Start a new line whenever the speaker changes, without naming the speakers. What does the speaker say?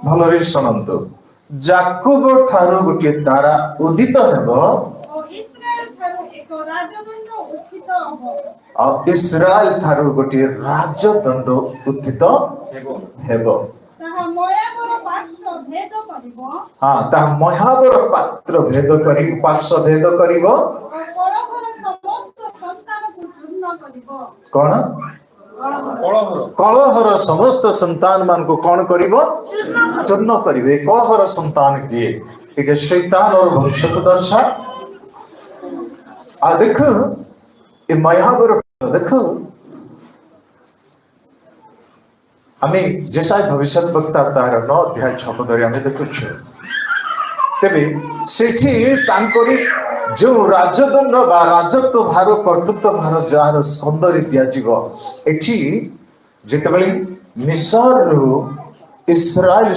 भलरे शुणु जाकुब ठारू गोटे तारा उदित हेबो और इस्राएल थारू गोटे राजदंड उत्थित हेबो हाँ ता महाबर पात्र भेद करी पार्श्व भेद करिवो कौन कलहर समस्त संतान मान को कौन करिवो चूर्ण करिवे कलहर संतान किए ठीक है शैतान और वंश को दर्शा आ देखो ये महाबर देखो हमें जैसा भविष्य वक्ता तार 9 अध्याय 6 पद रे हमें देखु तेबे सेठी तांकरी जो राजदंड बा राजत्व भार कर्तृत्व भार जार स्कंदरी दिया जीवो एठी जेतबेले मिस्र इस्राएल